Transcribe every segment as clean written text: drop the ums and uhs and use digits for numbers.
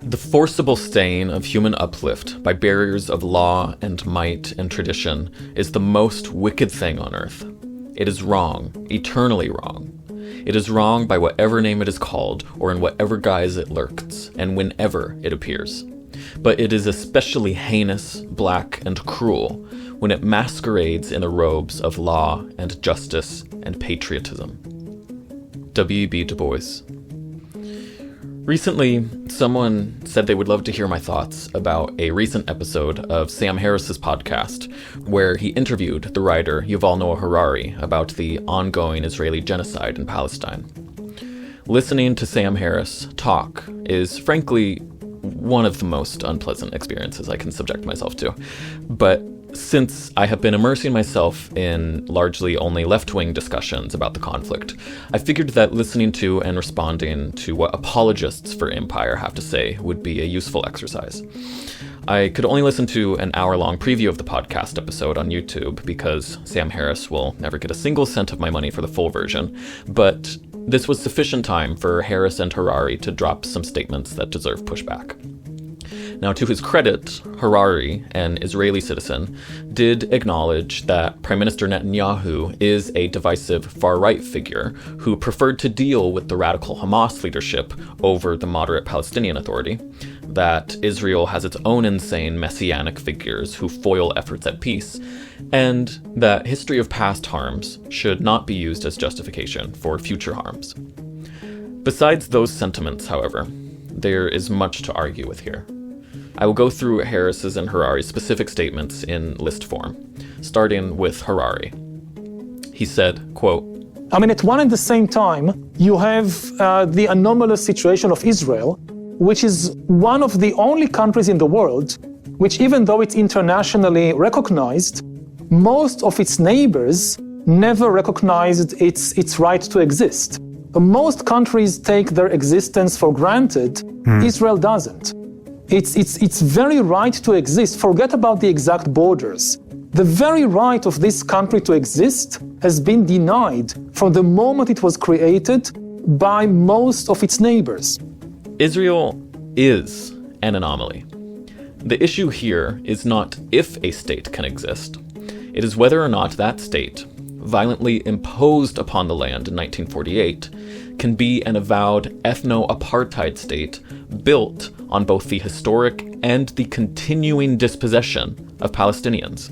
The forcible staying of human uplift by barriers of law and might and tradition is the most wicked thing on earth. It is wrong, eternally wrong. It is wrong by whatever name it is called, or in whatever guise it lurks, and whenever it appears. But it is especially heinous, black, and cruel when it masquerades in the robes of law and justice and patriotism. W.E.B. Du Bois. Recently, someone said they would love to hear my thoughts about a recent episode of Sam Harris's podcast, where he interviewed the writer Yuval Noah Harari about the ongoing Israeli genocide in Palestine. Listening to Sam Harris talk is, frankly, one of the most unpleasant experiences I can subject myself to. But since I have been immersing myself in largely only left-wing discussions about the conflict, I figured that listening to and responding to what apologists for empire have to say would be a useful exercise. I could only listen to an hour-long preview of the podcast episode on YouTube because Sam Harris will never get a single cent of my money for the full version, but this was sufficient time for Harris and Harari to drop some statements that deserve pushback. Now, to his credit, Harari, an Israeli citizen, did acknowledge that Prime Minister Netanyahu is a divisive far-right figure who preferred to deal with the radical Hamas leadership over the moderate Palestinian Authority, that Israel has its own insane messianic figures who foil efforts at peace, and that history of past harms should not be used as justification for future harms. Besides those sentiments, however, there is much to argue with here. I will go through Harris's and Harari's specific statements in list form, starting with Harari. He said, quote, at one and the same time, you have the anomalous situation of Israel, which is one of the only countries in the world which, even though it's internationally recognized, most of its neighbors never recognized its right to exist. Most countries take their existence for granted. Israel doesn't. Its very right to exist, forget about the exact borders. The very right of this country to exist has been denied from the moment it was created by most of its neighbors. Israel is an anomaly. The issue here is not if a state can exist. It is whether or not that state, violently imposed upon the land in 1948, can be an avowed ethno-apartheid state built on both the historic and the continuing dispossession of Palestinians.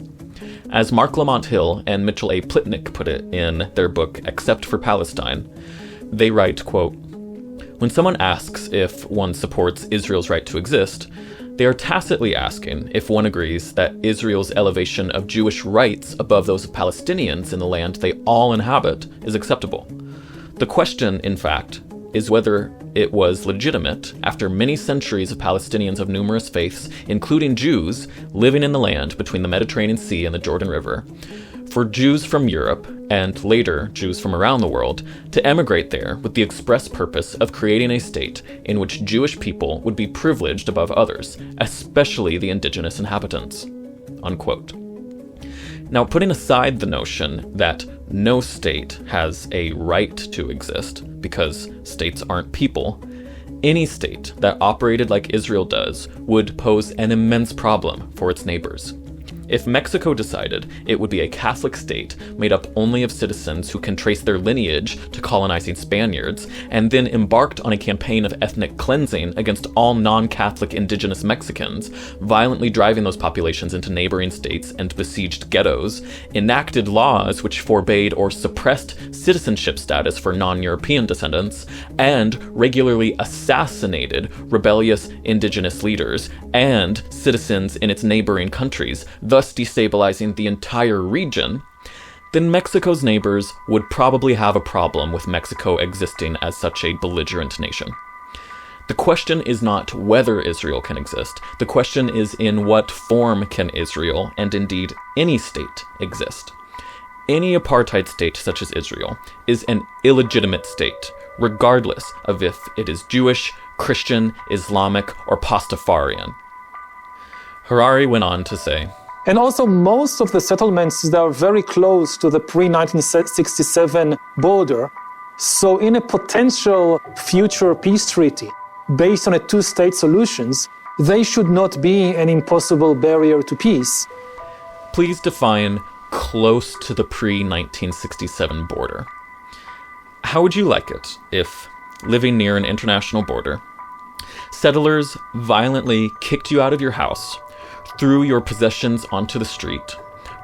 As Mark Lamont Hill and Mitchell A. Plitnick put it in their book Except for Palestine, they write, quote, "When someone asks if one supports Israel's right to exist, they are tacitly asking if one agrees that Israel's elevation of Jewish rights above those of Palestinians in the land they all inhabit is acceptable. The question, in fact, is whether it was legitimate, after many centuries of Palestinians of numerous faiths, including Jews, living in the land between the Mediterranean Sea and the Jordan River, for Jews from Europe, and later Jews from around the world, to emigrate there with the express purpose of creating a state in which Jewish people would be privileged above others, especially the indigenous inhabitants." Unquote. Now, putting aside the notion that no state has a right to exist, because states aren't people, any state that operated like Israel does would pose an immense problem for its neighbors. If Mexico decided it would be a Catholic state made up only of citizens who can trace their lineage to colonizing Spaniards, and then embarked on a campaign of ethnic cleansing against all non-Catholic indigenous Mexicans, violently driving those populations into neighboring states and besieged ghettos, enacted laws which forbade or suppressed citizenship status for non-European descendants, and regularly assassinated rebellious indigenous leaders and citizens in its neighboring countries, thus destabilizing the entire region, then Mexico's neighbors would probably have a problem with Mexico existing as such a belligerent nation. The question is not whether Israel can exist. The question is in what form can Israel, and indeed any state, exist. Any apartheid state such as Israel is an illegitimate state, regardless of if it is Jewish, Christian, Islamic, or Pastafarian. Harari went on to say, and also most of the settlements that are very close to the pre-1967 border, so in a potential future peace treaty, based on a two-state solutions, they should not be an impossible barrier to peace. Please define close to the pre-1967 border. How would you like it if, living near an international border, settlers violently kicked you out of your house, threw your possessions onto the street,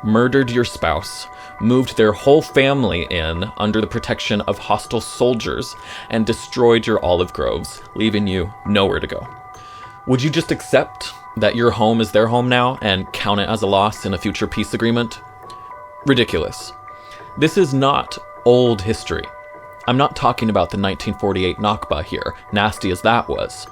murdered your spouse, moved their whole family in under the protection of hostile soldiers, and destroyed your olive groves, leaving you nowhere to go? Would you just accept that your home is their home now and count it as a loss in a future peace agreement? Ridiculous. This is not old history. I'm not talking about the 1948 Nakba here, nasty as that was.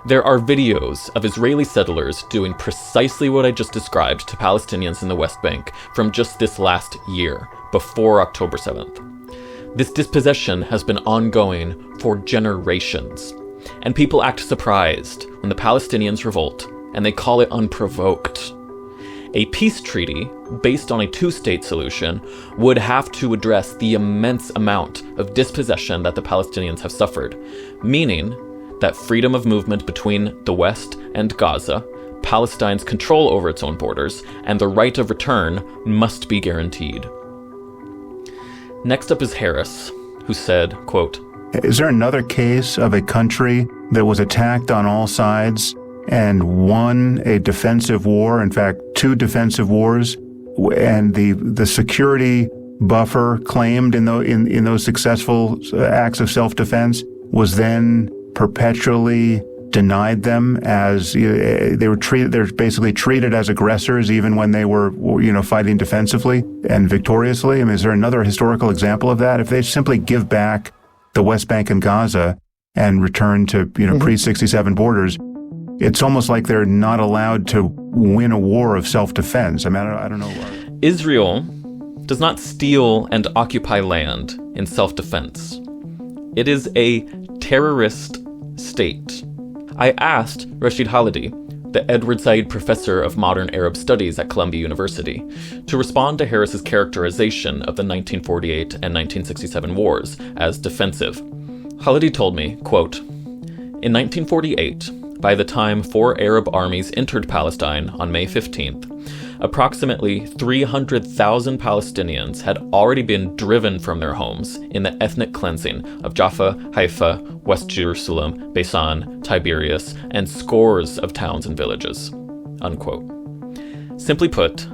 There are videos of Israeli settlers doing precisely what I just described to Palestinians in the West Bank from just this last year, before October 7th. This dispossession has been ongoing for generations, and people act surprised when the Palestinians revolt, and they call it unprovoked. A peace treaty based on a two-state solution would have to address the immense amount of dispossession that the Palestinians have suffered, meaning that freedom of movement between the West and Gaza, Palestine's control over its own borders, and the right of return must be guaranteed. Next up is Harris, who said, quote, "Is there another case of a country that was attacked on all sides and won a defensive war, in fact, two defensive wars, and the security buffer claimed in those successful acts of self-defense was then perpetually denied them as they were treated? They're basically treated as aggressors even when they were, fighting defensively and victoriously. I mean, is there another historical example of that? If they simply give back the West Bank and Gaza and return to, pre-67 borders, it's almost like they're not allowed to win a war of self-defense. I mean, I don't know. Israel does not steal and occupy land in self-defense. It is a terrorist state. I asked Rashid Khalidi, the Edward Said Professor of Modern Arab Studies at Columbia University, to respond to Harris's characterization of the 1948 and 1967 wars as defensive. Khalidi told me, quote, "In 1948, by the time 4 Arab armies entered Palestine on May 15th, approximately 300,000 Palestinians had already been driven from their homes in the ethnic cleansing of Jaffa, Haifa, West Jerusalem, Beisan, Tiberias, and scores of towns and villages." Unquote. Simply put,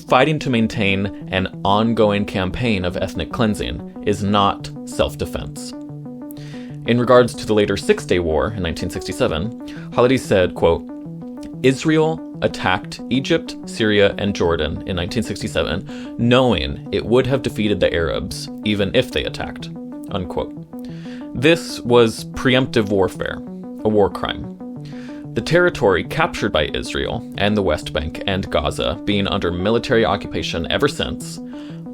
fighting to maintain an ongoing campaign of ethnic cleansing is not self-defense. In regards to the later Six-Day War in 1967, Khalidi said, quote, "Israel attacked Egypt, Syria, and Jordan in 1967, knowing it would have defeated the Arabs even if they attacked." Unquote. This was preemptive warfare, a war crime. The territory captured by Israel and the West Bank and Gaza, being under military occupation ever since,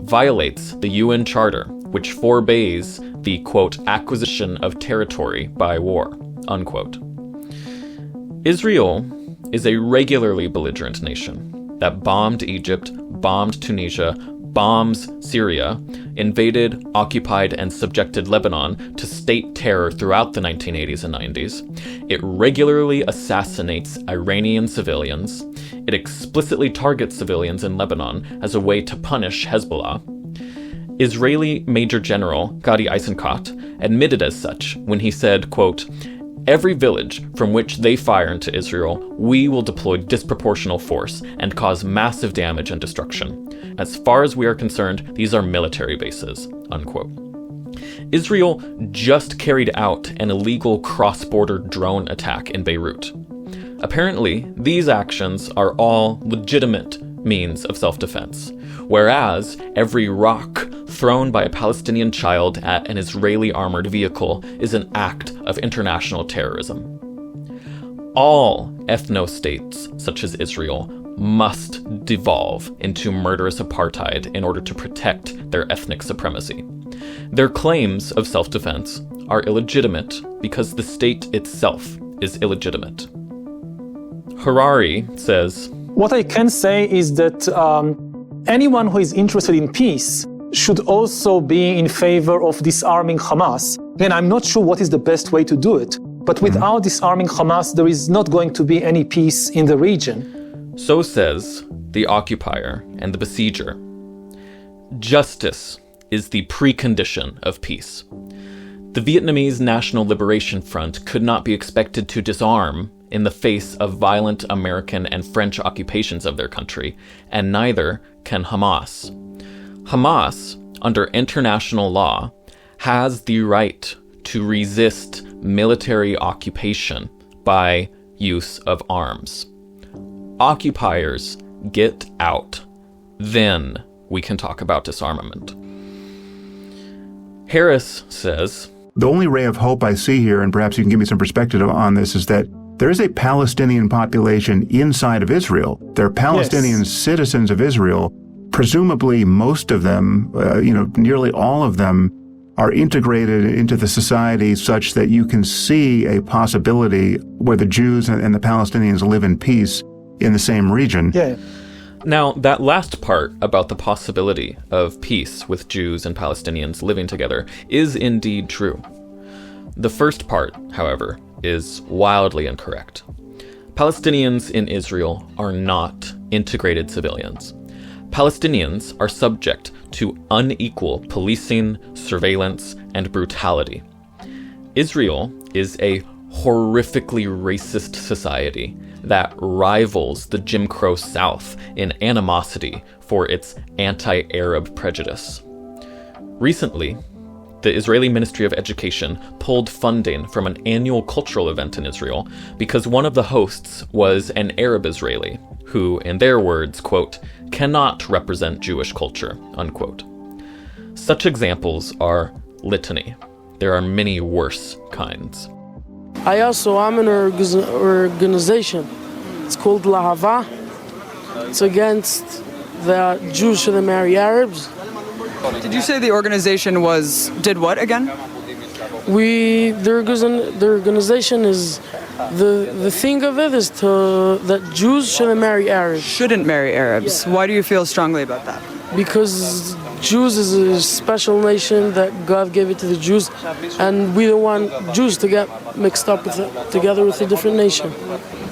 violates the UN Charter, which forbids the, quote, "acquisition of territory by war," unquote. Israel is a regularly belligerent nation that bombed Egypt, bombed Tunisia, bombs Syria, invaded, occupied, and subjected Lebanon to state terror throughout the 1980s and 90s. It regularly assassinates Iranian civilians. It explicitly targets civilians in Lebanon as a way to punish Hezbollah. Israeli Major General Gadi Eisenkot admitted as such when he said, quote, "Every village from which they fire into Israel, we will deploy disproportional force and cause massive damage and destruction. As far as we are concerned, these are military bases," unquote. Israel just carried out an illegal cross-border drone attack in Beirut. Apparently, these actions are all legitimate means of self-defense, whereas every rock thrown by a Palestinian child at an Israeli armored vehicle is an act of international terrorism. All ethno-states, such as Israel, must devolve into murderous apartheid in order to protect their ethnic supremacy. Their claims of self-defense are illegitimate because the state itself is illegitimate. Harari says, "What I can say is that anyone who is interested in peace should also be in favor of disarming Hamas. And I'm not sure what is the best way to do it. But without disarming Hamas, there is not going to be any peace in the region. So says the occupier and the besieger. Justice is the precondition of peace. The Vietnamese National Liberation Front could not be expected to disarm in the face of violent American and French occupations of their country, and neither can Hamas. Hamas, under international law, has the right to resist military occupation by use of arms. Occupiers, get out. Then we can talk about disarmament. Harris says, the only ray of hope I see here, and perhaps you can give me some perspective on this, is that there is a Palestinian population inside of Israel. There are Palestinian citizens of Israel. Presumably most of them, nearly all of them, are integrated into the society such that you can see a possibility where the Jews and the Palestinians live in peace in the same region. Yeah. Now, that last part about the possibility of peace with Jews and Palestinians living together is indeed true. The first part, however, is wildly incorrect. Palestinians in Israel are not integrated civilians. Palestinians are subject to unequal policing, surveillance, and brutality. Israel is a horrifically racist society that rivals the Jim Crow South in animosity for its anti-Arab prejudice. Recently, the Israeli Ministry of Education pulled funding from an annual cultural event in Israel because one of the hosts was an Arab Israeli who, in their words, quote, cannot represent Jewish culture, unquote. Such examples are litany. There are many worse kinds. I'm in an organization. It's called Lahava. It's against the Jews shouldn't marry Arabs. Did you say the organization did what again? The organization is, the thing of it is that Jews shouldn't marry Arabs. Shouldn't marry Arabs. Why do you feel strongly about that? Because Jews is a special nation that God gave it to the Jews, and we don't want Jews to get mixed up together with a different nation.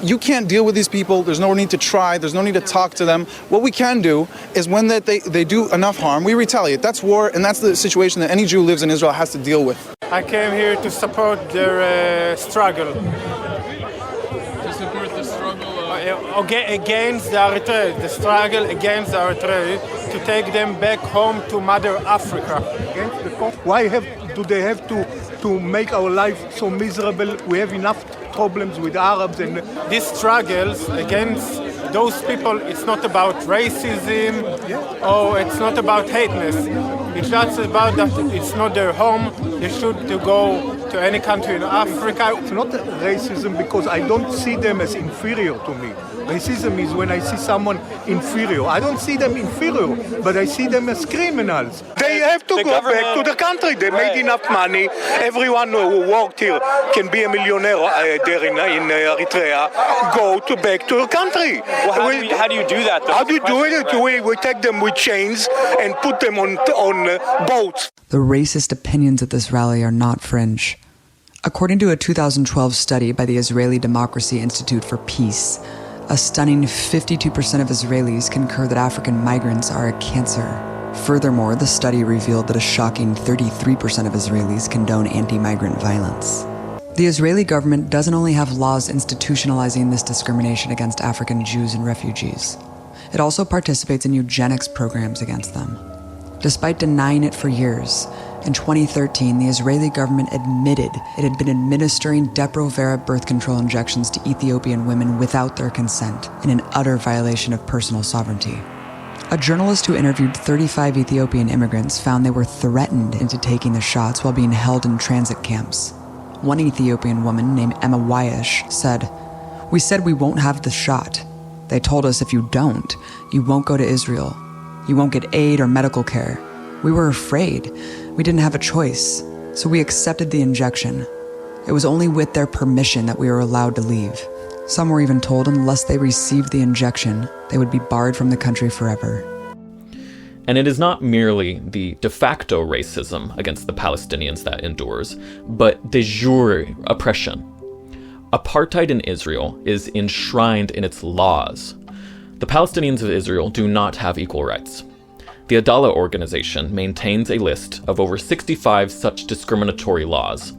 You can't deal with these people. There's no need to try. There's no need to talk to them. What we can do is when they do enough harm, we retaliate. That's war, and that's the situation that any Jew who lives in Israel has to deal with. I came here to support their struggle. To support the struggle against the Eritrea, the struggle against the Eritrea, to take them back home to Mother Africa. Why do they have to make our life so miserable? We have enough problems with Arabs, and these struggles against those people, it's not about racism or it's not about hateness. It's just about that it's not their home. They should go to any country in Africa. It's not racism because I don't see them as inferior to me. Racism is when I see someone inferior. I don't see them inferior, but I see them as criminals. They have to go back to the country. They made enough money. Everyone who worked here can be a millionaire there in Eritrea. Go back to the country. Well, how do you do that, though? How do you do it? We take them with chains and put them on boats. The racist opinions at this rally are not fringe. According to a 2012 study by the Israeli Democracy Institute for Peace, a stunning 52% of Israelis concur that African migrants are a cancer. Furthermore, the study revealed that a shocking 33% of Israelis condone anti-migrant violence. The Israeli government doesn't only have laws institutionalizing this discrimination against African Jews and refugees. It also participates in eugenics programs against them. Despite denying it for years, in 2013, the Israeli government admitted it had been administering Depo-Provera birth control injections to Ethiopian women without their consent, in an utter violation of personal sovereignty. A journalist who interviewed 35 Ethiopian immigrants found they were threatened into taking the shots while being held in transit camps. One Ethiopian woman named Emma Wyash said, "We said we won't have the shot. They told us if you don't, you won't go to Israel. You won't get aid or medical care. We were afraid. We didn't have a choice, so we accepted the injection. It was only with their permission that we were allowed to leave. Some were even told unless they received the injection, they would be barred from the country forever." And it is not merely the de facto racism against the Palestinians that endures, but de jure oppression Apartheid in Israel is enshrined in its laws. The Palestinians of Israel do not have equal rights. The Adallah organization maintains a list of over 65 such discriminatory laws,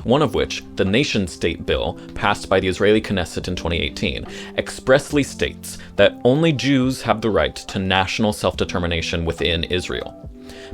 one of which, the nation-state bill passed by the Israeli Knesset in 2018, expressly states that only Jews have the right to national self-determination within Israel.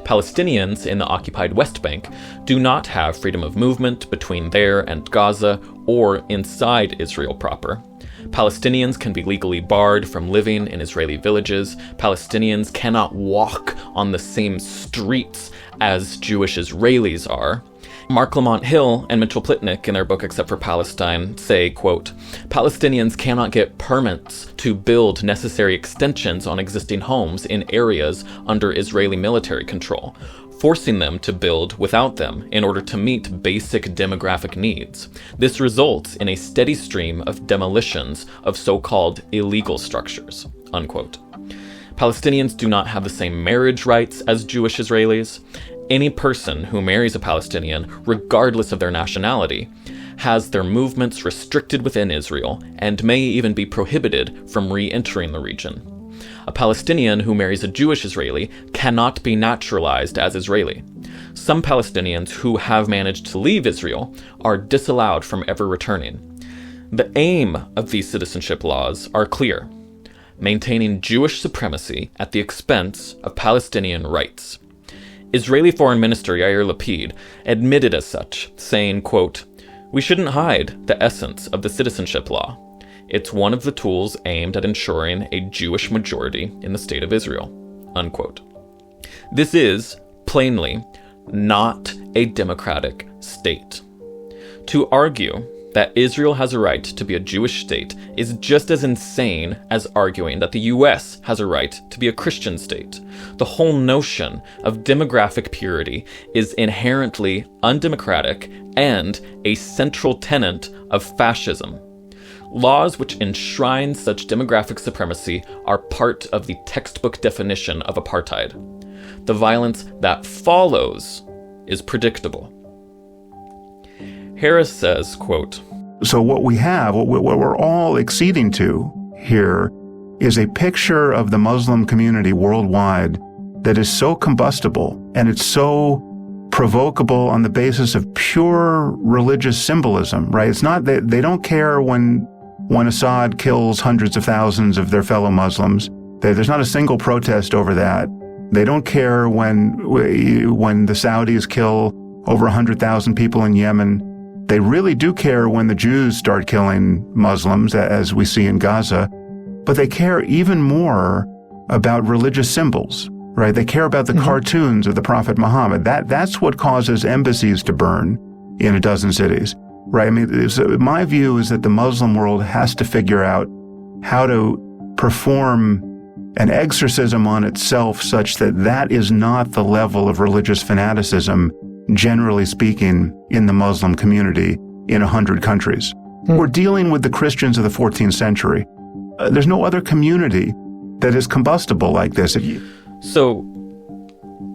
Palestinians in the occupied West Bank do not have freedom of movement between there and Gaza or inside Israel proper. Palestinians can be legally barred from living in Israeli villages. Palestinians cannot walk on the same streets as Jewish Israelis are. Mark Lamont Hill and Mitchell Plitnick, in their book Except for Palestine, say, quote, Palestinians cannot get permits to build necessary extensions on existing homes in areas under Israeli military control, forcing them to build without them in order to meet basic demographic needs. This results in a steady stream of demolitions of so-called illegal structures, unquote. Palestinians do not have the same marriage rights as Jewish Israelis. Any person who marries a Palestinian, regardless of their nationality, has their movements restricted within Israel and may even be prohibited from re-entering the region. A Palestinian who marries a Jewish Israeli cannot be naturalized as Israeli. Some Palestinians who have managed to leave Israel are disallowed from ever returning. The aim of these citizenship laws are clear: maintaining Jewish supremacy at the expense of Palestinian rights. Israeli Foreign Minister Yair Lapid admitted as such, saying, quote, "We shouldn't hide the essence of the citizenship law. It's one of the tools aimed at ensuring a Jewish majority in the state of Israel," unquote. This is, plainly, not a democratic state. To argue that Israel has a right to be a Jewish state is just as insane as arguing that the US has a right to be a Christian state. The whole notion of demographic purity is inherently undemocratic and a central tenet of fascism. Laws which enshrine such demographic supremacy are part of the textbook definition of apartheid. The violence that follows is predictable. Harris says, quote, So what we have, what we're all acceding to here, is a picture of the Muslim community worldwide that is so combustible and it's so provocable on the basis of pure religious symbolism, right? It's not that they don't care when Assad kills hundreds of thousands of their fellow Muslims. There's not a single protest over that. They don't care when the Saudis kill over 100,000 people in Yemen. They really do care when the Jews start killing Muslims, as we see in Gaza, but they care even more about religious symbols, right? They care about the cartoons of the Prophet Muhammad. That's what causes embassies to burn in a dozen cities, right? I mean, my view is that the Muslim world has to figure out how to perform an exorcism on itself such that that is not the level of religious fanaticism, generally speaking, in the Muslim community in 100 countries. We're dealing with the Christians of the 14th century. There's no other community that is combustible like this. So,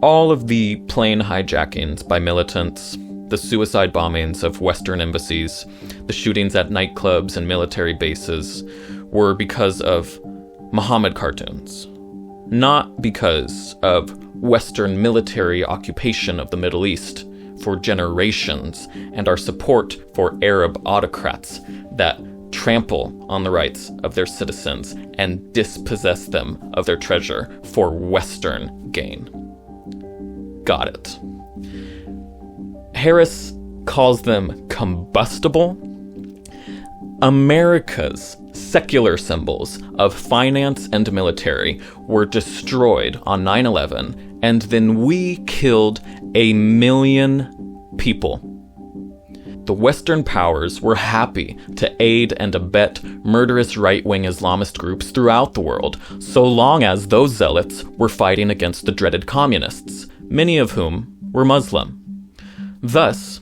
all of the plane hijackings by militants, the suicide bombings of Western embassies, the shootings at nightclubs and military bases were because of Muhammad cartoons, not because of Western military occupation of the Middle East for generations and our support for Arab autocrats that trample on the rights of their citizens and dispossess them of their treasure for Western gain. Got it. Harris calls them combustible. America's secular symbols of finance and military were destroyed on 9/11, and then we killed 1 million people. The Western powers were happy to aid and abet murderous right-wing Islamist groups throughout the world, so long as those zealots were fighting against the dreaded communists, many of whom were Muslim. Thus,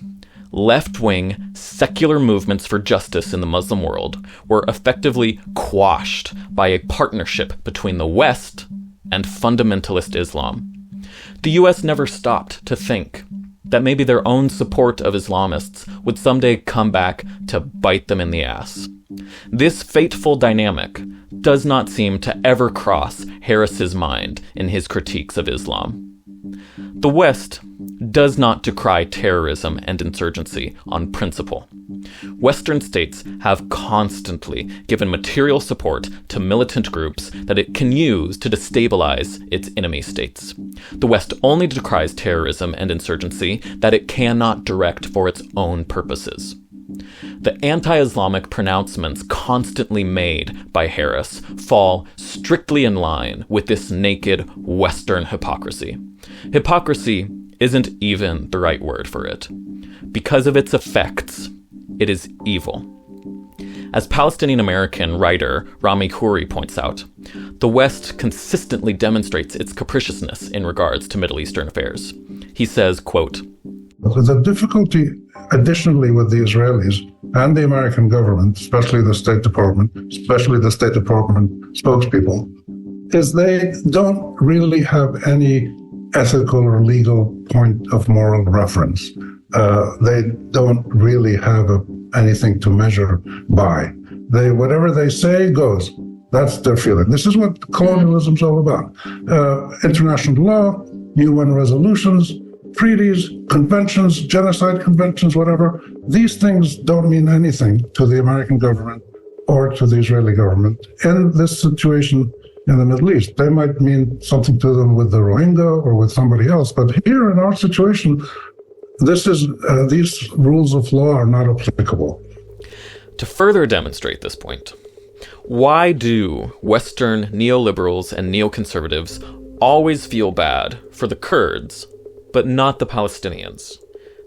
left-wing secular movements for justice in the Muslim world were effectively quashed by a partnership between the West and fundamentalist Islam. The US never stopped to think that maybe their own support of Islamists would someday come back to bite them in the ass. This fateful dynamic does not seem to ever cross Harris's mind in his critiques of Islam. The West does not decry terrorism and insurgency on principle. Western states have constantly given material support to militant groups that it can use to destabilize its enemy states. The West only decries terrorism and insurgency that it cannot direct for its own purposes. The anti-Islamic pronouncements constantly made by Harris fall strictly in line with this naked Western hypocrisy. Hypocrisy isn't even the right word for it. Because of its effects, it is evil. As Palestinian-American writer Rami Khouri points out, the West consistently demonstrates its capriciousness in regards to Middle Eastern affairs. He says, quote, "The difficulty additionally with the Israelis and the American government, especially the State Department spokespeople, is they don't really have any ethical or legal point of moral reference. They don't really have anything to measure by. Whatever they say goes. That's their feeling. This is what colonialism is all about. International law, UN resolutions, treaties, conventions, genocide conventions, whatever. These things don't mean anything to the American government or to the Israeli government in this situation in the Middle East. They might mean something to them with the Rohingya or with somebody else, but here in our situation, these rules of law are not applicable." To further demonstrate this point, why do Western neoliberals and neoconservatives always feel bad for the Kurds, but not the Palestinians?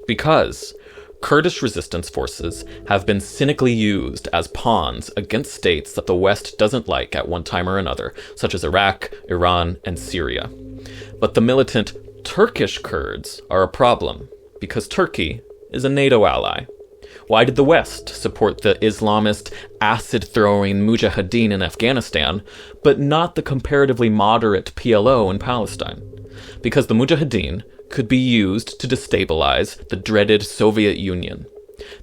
Because Kurdish resistance forces have been cynically used as pawns against states that the West doesn't like at one time or another, such as Iraq, Iran, and Syria. But the militant Turkish Kurds are a problem, because Turkey is a NATO ally. Why did the West support the Islamist, acid-throwing Mujahideen in Afghanistan, but not the comparatively moderate PLO in Palestine? Because the Mujahideen could be used to destabilize the dreaded Soviet Union.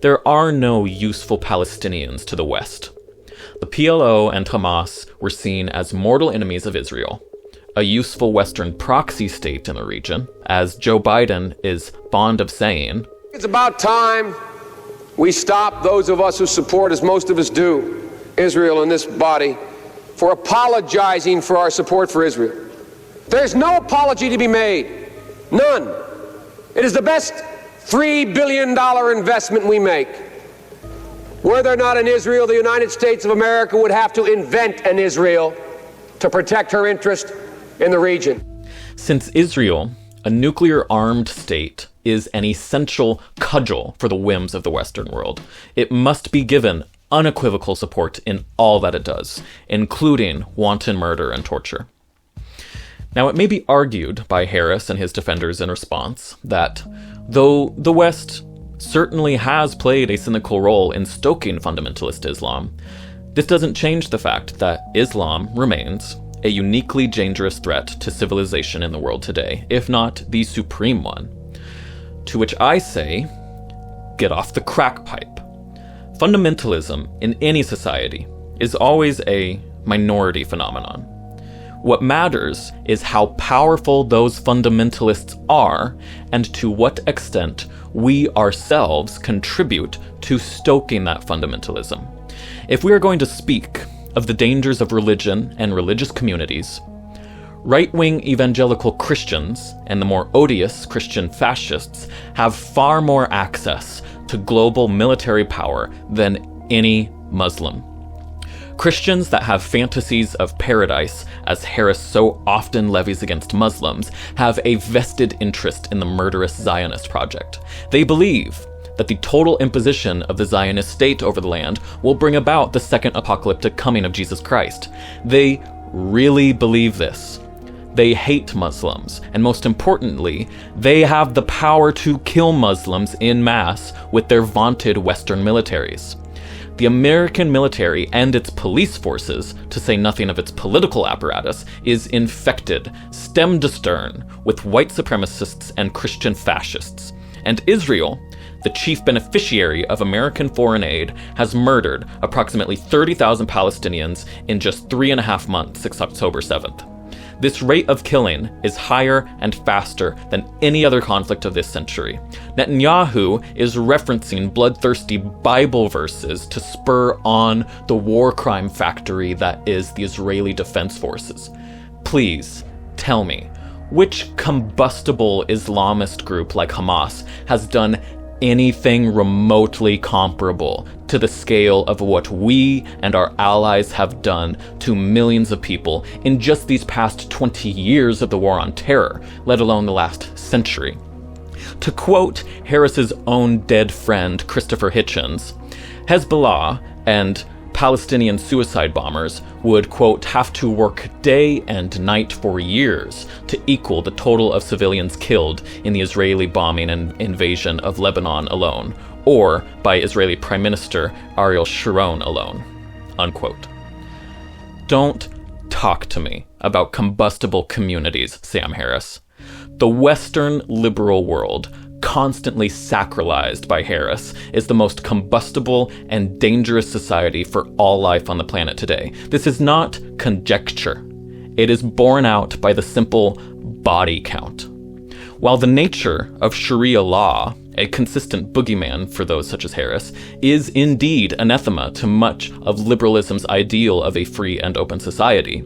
There are no useful Palestinians to the West. The PLO and Hamas were seen as mortal enemies of Israel, a useful Western proxy state in the region, as Joe Biden is fond of saying, "It's about time we stop, those of us who support, as most of us do, Israel in this body, for apologizing for our support for Israel. There's no apology to be made. None. It is the best $3 billion investment we make. Were there not an Israel, the United States of America would have to invent an Israel to protect her interest in the region." Since Israel, a nuclear-armed state, is an essential cudgel for the whims of the Western world, it must be given unequivocal support in all that it does, including wanton murder and torture. Now, it may be argued by Harris and his defenders in response that, though the West certainly has played a cynical role in stoking fundamentalist Islam, this doesn't change the fact that Islam remains a uniquely dangerous threat to civilization in the world today, if not the supreme one. To which I say, get off the crack pipe. Fundamentalism in any society is always a minority phenomenon. What matters is how powerful those fundamentalists are and to what extent we ourselves contribute to stoking that fundamentalism. If we are going to speak of the dangers of religion and religious communities, right-wing evangelical Christians and the more odious Christian fascists have far more access to global military power than any Muslim. Christians that have fantasies of paradise, as Harris so often levies against Muslims, have a vested interest in the murderous Zionist project. They believe that the total imposition of the Zionist state over the land will bring about the second apocalyptic coming of Jesus Christ. They really believe this. They hate Muslims, and most importantly, they have the power to kill Muslims en masse with their vaunted Western militaries. The American military and its police forces, to say nothing of its political apparatus, is infected, stem to stern, with white supremacists and Christian fascists. And Israel, the chief beneficiary of American foreign aid, has murdered approximately 30,000 Palestinians in just 3.5 months since October 7th. This rate of killing is higher and faster than any other conflict of this century. Netanyahu is referencing bloodthirsty Bible verses to spur on the war crime factory that is the Israeli Defense Forces. Please tell me, which combustible Islamist group like Hamas has done anything remotely comparable to the scale of what we and our allies have done to millions of people in just these past 20 years of the war on terror, let alone the last century? To quote Harris's own dead friend Christopher Hitchens, Hezbollah and Palestinian suicide bombers would, quote, have to work day and night for years to equal the total of civilians killed in the Israeli bombing and invasion of Lebanon alone, or by Israeli Prime Minister Ariel Sharon alone, unquote. Don't talk to me about combustible communities, Sam Harris. The Western liberal world, constantly sacralized by Harris, is the most combustible and dangerous society for all life on the planet today. This is not conjecture. It is borne out by the simple body count. While the nature of Sharia law, a consistent boogeyman for those such as Harris, is indeed anathema to much of liberalism's ideal of a free and open society,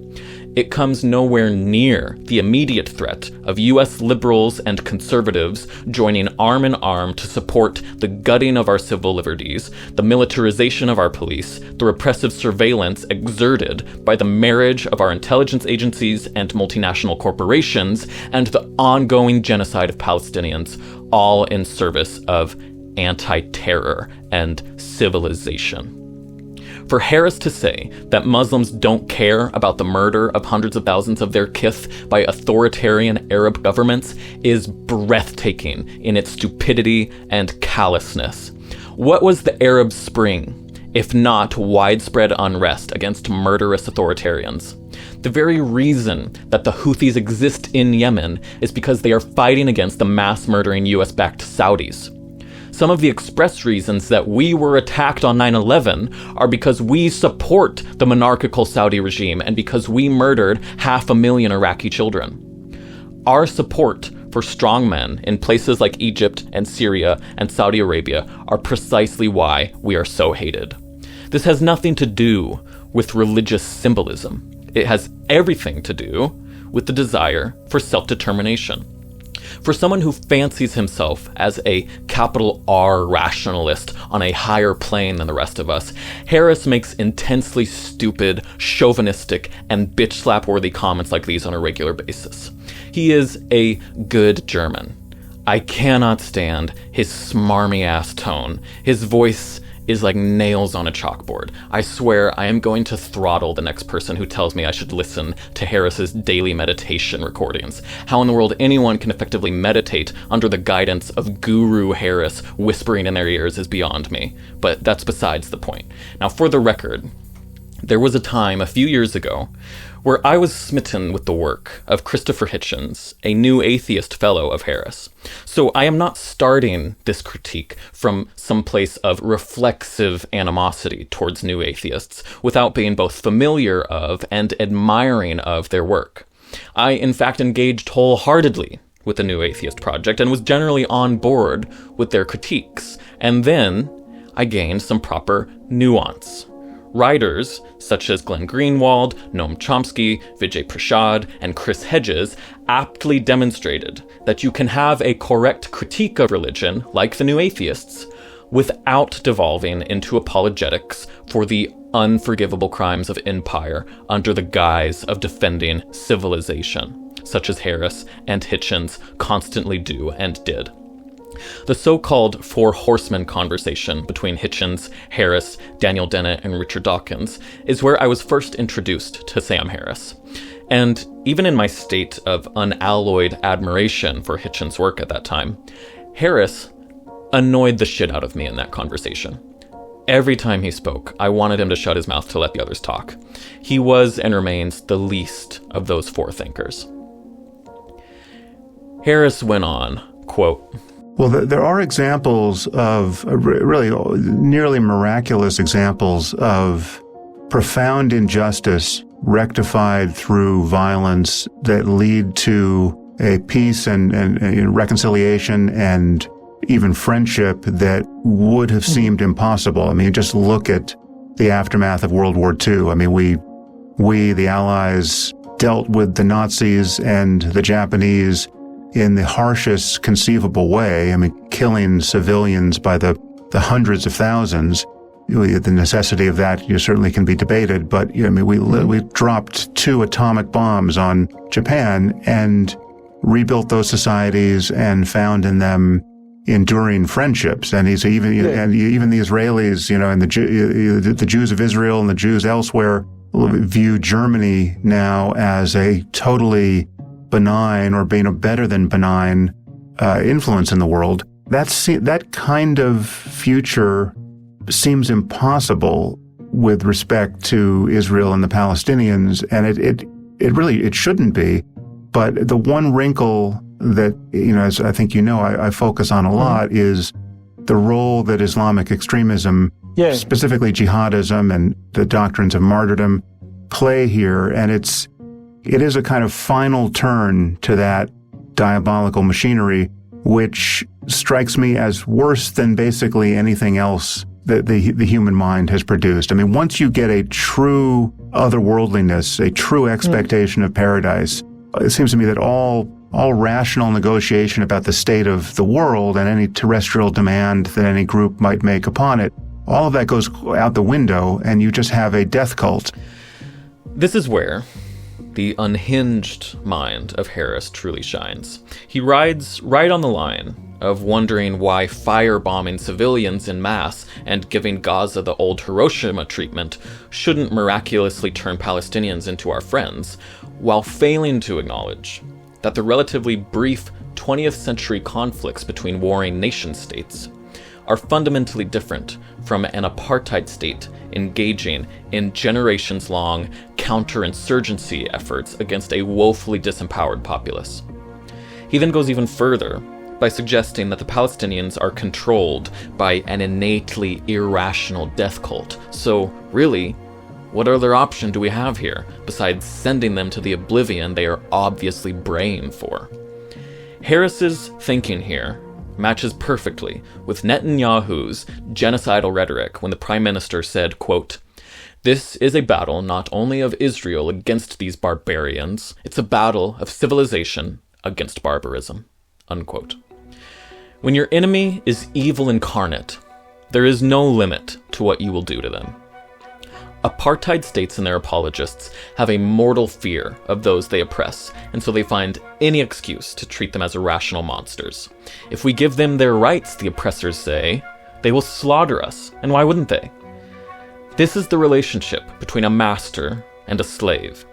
it comes nowhere near the immediate threat of U.S. liberals and conservatives joining arm in arm to support the gutting of our civil liberties, the militarization of our police, the repressive surveillance exerted by the marriage of our intelligence agencies and multinational corporations, and the ongoing genocide of Palestinians, all in service of anti-terror and civilization. For Harris to say that Muslims don't care about the murder of hundreds of thousands of their kith by authoritarian Arab governments is breathtaking in its stupidity and callousness. What was the Arab Spring, if not widespread unrest against murderous authoritarians? The very reason that the Houthis exist in Yemen is because they are fighting against the mass-murdering US-backed Saudis. Some of the express reasons that we were attacked on 9/11 are because we support the monarchical Saudi regime and because we murdered 500,000 Iraqi children. Our support for strongmen in places like Egypt and Syria and Saudi Arabia are precisely why we are so hated. This has nothing to do with religious symbolism. It has everything to do with the desire for self-determination. For someone who fancies himself as a capital R rationalist on a higher plane than the rest of us, Harris makes intensely stupid, chauvinistic, and bitch-slap-worthy comments like these on a regular basis. He is a good German. I cannot stand his smarmy-ass tone. His voice is like nails on a chalkboard. I swear I am going to throttle the next person who tells me I should listen to Harris's daily meditation recordings. How in the world anyone can effectively meditate under the guidance of Guru Harris whispering in their ears is beyond me, but that's besides the point. Now, for the record, there was a time a few years ago where I was smitten with the work of Christopher Hitchens, a new atheist fellow of Harris. So I am not starting this critique from some place of reflexive animosity towards new atheists without being both familiar of and admiring of their work. I, in fact, engaged wholeheartedly with the New Atheist Project and was generally on board with their critiques. And then I gained some proper nuance. Writers such as Glenn Greenwald, Noam Chomsky, Vijay Prashad, and Chris Hedges aptly demonstrated that you can have a correct critique of religion, like the New Atheists, without devolving into apologetics for the unforgivable crimes of empire under the guise of defending civilization, such as Harris and Hitchens constantly do and did. The so-called Four Horsemen conversation between Hitchens, Harris, Daniel Dennett, and Richard Dawkins is where I was first introduced to Sam Harris. And even in my state of unalloyed admiration for Hitchens' work at that time, Harris annoyed the shit out of me in that conversation. Every time he spoke, I wanted him to shut his mouth to let the others talk. He was and remains the least of those four thinkers. Harris went on, quote, Well, there are examples of really nearly miraculous examples of profound injustice rectified through violence that lead to a peace and reconciliation and even friendship that would have seemed impossible. I mean, just look at the aftermath of World War II. I mean, we, the Allies, dealt with the Nazis and the Japanese in the harshest conceivable way. I mean, killing civilians by the hundreds of thousands. The necessity of that certainly can be debated, but I mean, we dropped 2 atomic bombs on Japan and rebuilt those societies and found in them enduring friendships. And even the Israelis, and the Jews of Israel and the Jews elsewhere view Germany now as a totally benign or being a better than benign influence in the world. That kind of future seems impossible with respect to Israel and the Palestinians, and it really shouldn't be. But the one wrinkle that, as I think I focus on a lot is the role that Islamic extremism, specifically jihadism and the doctrines of martyrdom, play here. And it is a kind of final turn to that diabolical machinery, which strikes me as worse than basically anything else that the human mind has produced. I mean, once you get a true otherworldliness, a true expectation of paradise, it seems to me that all rational negotiation about the state of the world and any terrestrial demand that any group might make upon it, all of that goes out the window, and you just have a death cult. This is where the unhinged mind of Harris truly shines. He rides right on the line of wondering why firebombing civilians en masse and giving Gaza the old Hiroshima treatment shouldn't miraculously turn Palestinians into our friends, while failing to acknowledge that the relatively brief 20th century conflicts between warring nation-states are fundamentally different from an apartheid state engaging in generations-long counterinsurgency efforts against a woefully disempowered populace. He then goes even further by suggesting that the Palestinians are controlled by an innately irrational death cult. So, really, what other option do we have here besides sending them to the oblivion they are obviously braying for? Harris's thinking here matches perfectly with Netanyahu's genocidal rhetoric when the prime minister said, quote, "This is a battle not only of Israel against these barbarians, it's a battle of civilization against barbarism," unquote. When your enemy is evil incarnate, there is no limit to what you will do to them. Apartheid states and their apologists have a mortal fear of those they oppress, and so they find any excuse to treat them as irrational monsters. If we give them their rights, the oppressors say, they will slaughter us, and why wouldn't they? This is the relationship between a master and a slave.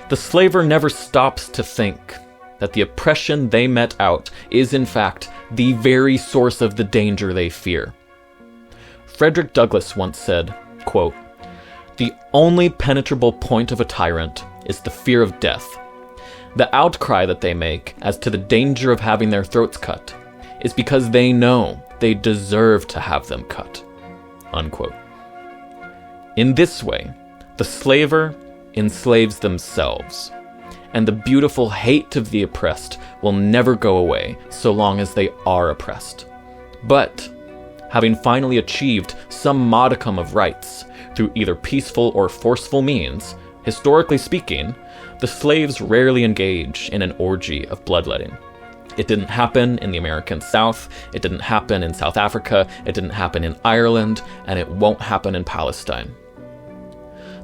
The slaver never stops to think that the oppression they met out is in fact the very source of the danger they fear. Frederick Douglass once said, quote, "The only penetrable point of a tyrant is the fear of death. The outcry that they make as to the danger of having their throats cut is because they know they deserve to have them cut," unquote. In this way, the slaver enslaves themselves, and the beautiful hate of the oppressed will never go away so long as they are oppressed. But, having finally achieved some modicum of rights through either peaceful or forceful means, historically speaking, the slaves rarely engage in an orgy of bloodletting. It didn't happen in the American South, it didn't happen in South Africa, it didn't happen in Ireland, and it won't happen in Palestine.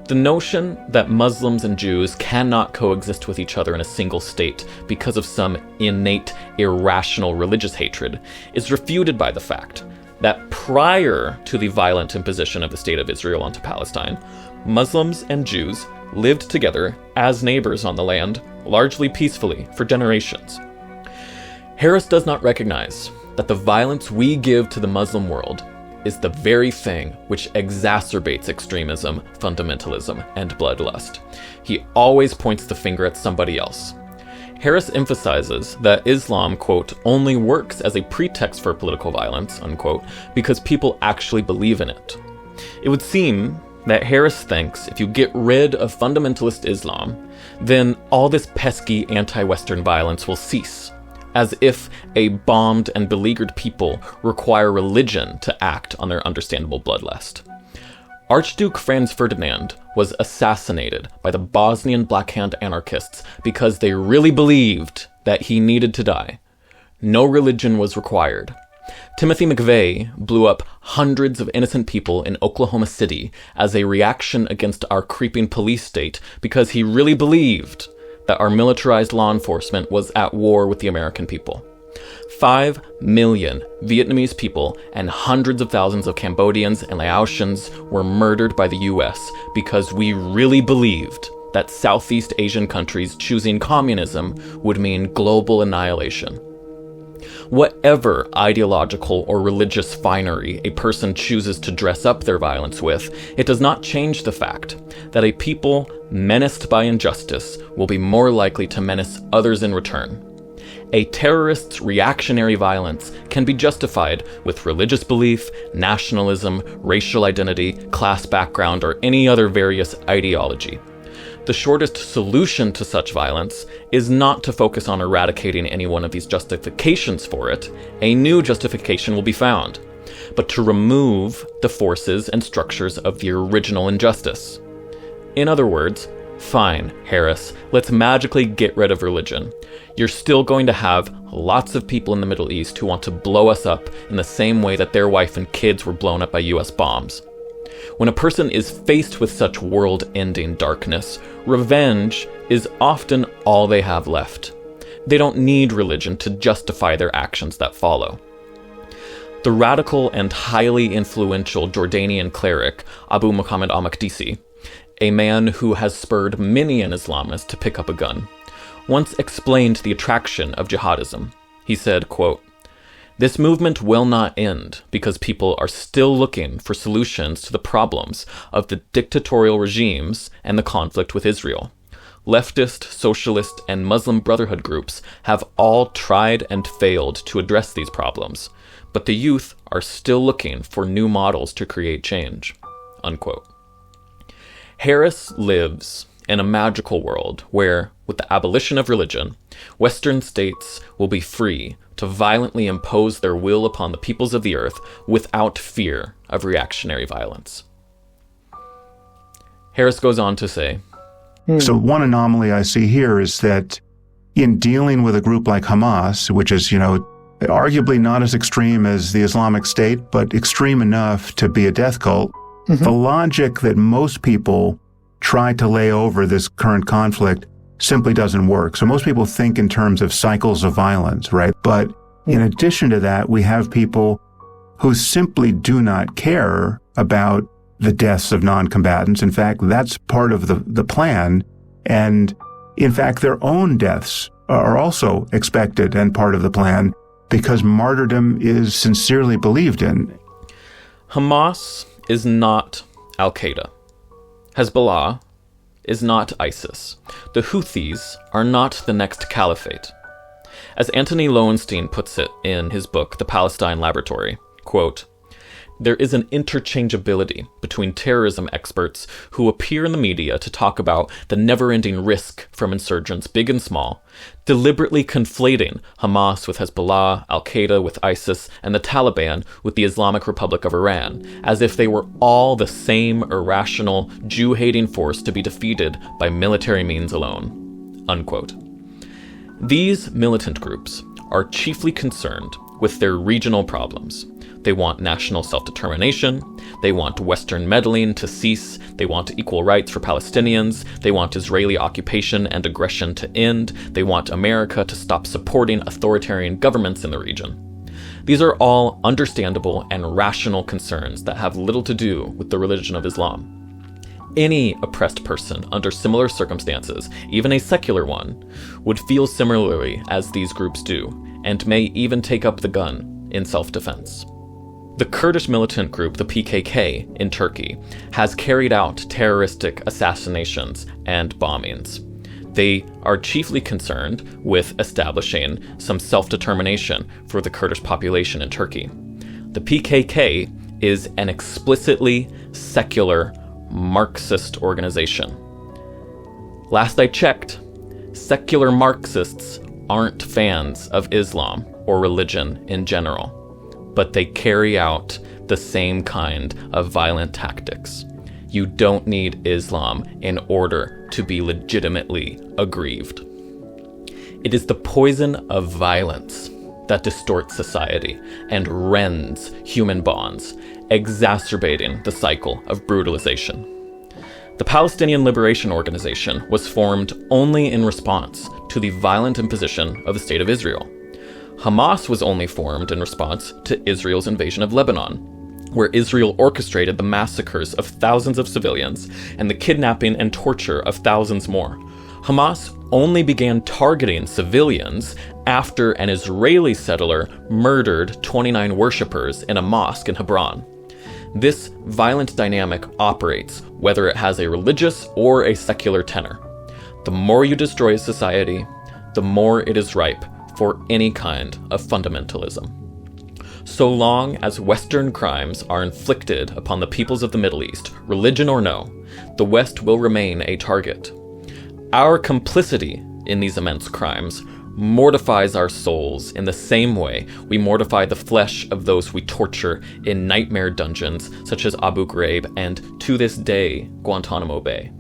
The notion that Muslims and Jews cannot coexist with each other in a single state because of some innate, irrational religious hatred is refuted by the fact that prior to the violent imposition of the State of Israel onto Palestine, Muslims and Jews lived together as neighbors on the land, largely peacefully, for generations. Harris does not recognize that the violence we give to the Muslim world is the very thing which exacerbates extremism, fundamentalism, and bloodlust. He always points the finger at somebody else. Harris emphasizes that Islam, quote, only works as a pretext for political violence, unquote, because people actually believe in it. It would seem that Harris thinks if you get rid of fundamentalist Islam, then all this pesky anti-Western violence will cease, as if a bombed and beleaguered people require religion to act on their understandable bloodlust. Archduke Franz Ferdinand was assassinated by the Bosnian Black Hand anarchists because they really believed that he needed to die. No religion was required. Timothy McVeigh blew up hundreds of innocent people in Oklahoma City as a reaction against our creeping police state because he really believed that our militarized law enforcement was at war with the American people. 5 million Vietnamese people and hundreds of thousands of Cambodians and Laotians were murdered by the US because we really believed that Southeast Asian countries choosing communism would mean global annihilation. Whatever ideological or religious finery a person chooses to dress up their violence with, it does not change the fact that a people menaced by injustice will be more likely to menace others in return. A terrorist's reactionary violence can be justified with religious belief, nationalism, racial identity, class background, or any other various ideology. The shortest solution to such violence is not to focus on eradicating any one of these justifications for it. A new justification will be found, but to remove the forces and structures of the original injustice. In other words, fine, Harris, let's magically get rid of religion. You're still going to have lots of people in the Middle East who want to blow us up in the same way that their wife and kids were blown up by US bombs. When a person is faced with such world-ending darkness, revenge is often all they have left. They don't need religion to justify their actions that follow. The radical and highly influential Jordanian cleric Abu Muhammad al-Makdisi, a man who has spurred many an Islamist to pick up a gun, once explained the attraction of jihadism. He said, quote, "This movement will not end because people are still looking for solutions to the problems of the dictatorial regimes and the conflict with Israel. Leftist, socialist, and Muslim Brotherhood groups have all tried and failed to address these problems, but the youth are still looking for new models to create change." Unquote. Harris lives in a magical world where, with the abolition of religion, Western states will be free to violently impose their will upon the peoples of the earth without fear of reactionary violence. Harris goes on to say, So one anomaly I see here is that in dealing with a group like Hamas, which is, arguably not as extreme as the Islamic State, but extreme enough to be a death cult, the logic that most people try to lay over this current conflict simply doesn't work. So most people think in terms of cycles of violence, right? But in addition to that, we have people who simply do not care about the deaths of non-combatants. In fact, that's part of the plan. And in fact, their own deaths are also expected and part of the plan because martyrdom is sincerely believed in. Hamas is not Al-Qaeda. Hezbollah is not ISIS. The Houthis are not the next caliphate. As Anthony Lowenstein puts it in his book, The Palestine Laboratory, quote, "There is an interchangeability between terrorism experts who appear in the media to talk about the never-ending risk from insurgents, big and small, deliberately conflating Hamas with Hezbollah, Al-Qaeda with ISIS, and the Taliban with the Islamic Republic of Iran, as if they were all the same irrational, Jew-hating force to be defeated by military means alone." Unquote. These militant groups are chiefly concerned with their regional problems. They want national self-determination, they want Western meddling to cease, they want equal rights for Palestinians, they want Israeli occupation and aggression to end, they want America to stop supporting authoritarian governments in the region. These are all understandable and rational concerns that have little to do with the religion of Islam. Any oppressed person under similar circumstances, even a secular one, would feel similarly as these groups do, and may even take up the gun in self-defense. The Kurdish militant group, the PKK, in Turkey, has carried out terroristic assassinations and bombings. They are chiefly concerned with establishing some self-determination for the Kurdish population in Turkey. The PKK is an explicitly secular Marxist organization. Last I checked, secular Marxists aren't fans of Islam or religion in general, but they carry out the same kind of violent tactics. You don't need Islam in order to be legitimately aggrieved. It is the poison of violence that distorts society and rends human bonds, exacerbating the cycle of brutalization. The Palestinian Liberation Organization was formed only in response to the violent imposition of the State of Israel. Hamas was only formed in response to Israel's invasion of Lebanon, where Israel orchestrated the massacres of thousands of civilians and the kidnapping and torture of thousands more. Hamas only began targeting civilians after an Israeli settler murdered 29 worshippers in a mosque in Hebron. This violent dynamic operates whether it has a religious or a secular tenor. The more you destroy a society, the more it is ripe for any kind of fundamentalism. So long as Western crimes are inflicted upon the peoples of the Middle East, religion or no, the West will remain a target. Our complicity in these immense crimes mortifies our souls in the same way we mortify the flesh of those we torture in nightmare dungeons such as Abu Ghraib and, to this day, Guantanamo Bay.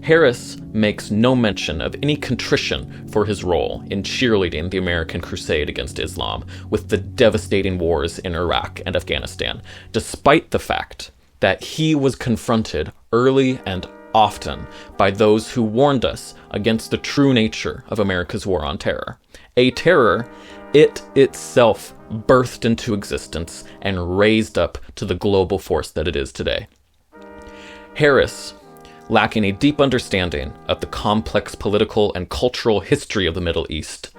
Harris makes no mention of any contrition for his role in cheerleading the American crusade against Islam with the devastating wars in Iraq and Afghanistan, despite the fact that he was confronted early and often by those who warned us against the true nature of America's war on terror. A terror it itself birthed into existence and raised up to the global force that it is today. Harris, lacking a deep understanding of the complex political and cultural history of the Middle East,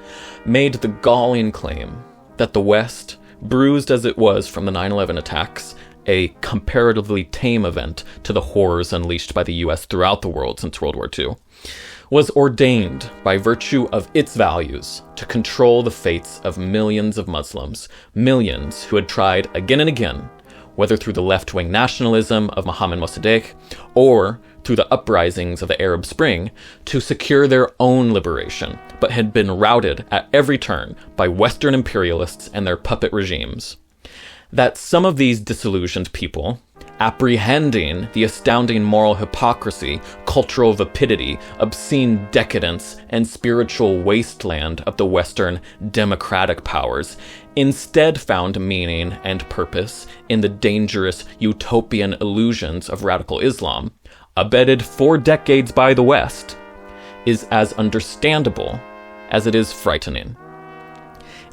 made the galling claim that the West, bruised as it was from the 9/11 attacks, a comparatively tame event to the horrors unleashed by the US throughout the world since World War II, was ordained by virtue of its values to control the fates of millions of Muslims, millions who had tried again and again, whether through the left-wing nationalism of Mohammad Mossadegh or through the uprisings of the Arab Spring, to secure their own liberation, but had been routed at every turn by Western imperialists and their puppet regimes. That some of these disillusioned people, apprehending the astounding moral hypocrisy, cultural vapidity, obscene decadence, and spiritual wasteland of the Western democratic powers, instead found meaning and purpose in the dangerous utopian illusions of radical Islam, abetted for decades by the West, is as understandable as it is frightening.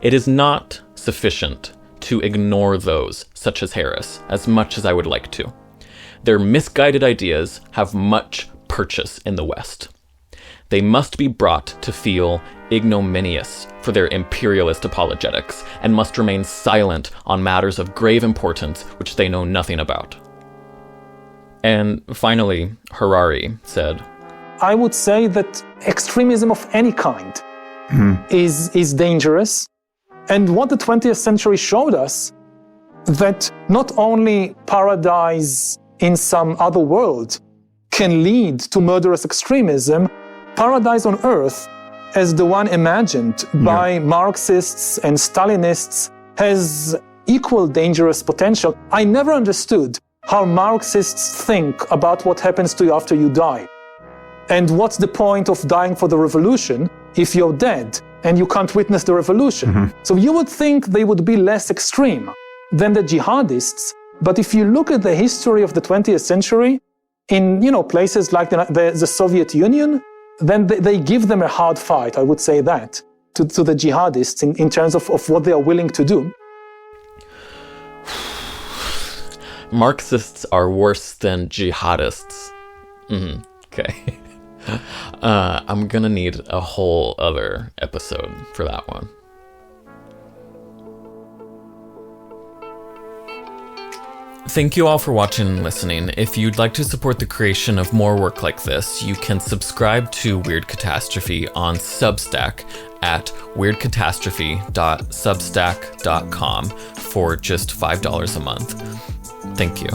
It is not sufficient to ignore those, such as Harris, as much as I would like to. Their misguided ideas have much purchase in the West. They must be brought to feel ignominious for their imperialist apologetics and must remain silent on matters of grave importance which they know nothing about. And finally, Harari said, I would say that extremism of any kind is dangerous. And what the 20th century showed us, that not only paradise in some other world can lead to murderous extremism, paradise on earth, as the one imagined by Marxists and Stalinists, has equal dangerous potential. I never understood how Marxists think about what happens to you after you die. And what's the point of dying for the revolution if you're dead and you can't witness the revolution? So you would think they would be less extreme than the jihadists. But if you look at the history of the 20th century, in places like the Soviet Union, then they give them a hard fight, I would say that, to the jihadists in terms of what they are willing to do. Marxists are worse than jihadists. Okay. I'm gonna need a whole other episode for that one. Thank you all for watching and listening. If you'd like to support the creation of more work like this, you can subscribe to Weird Catastrophe on Substack at weirdcatastrophe.substack.com for just $5 a month. Thank you.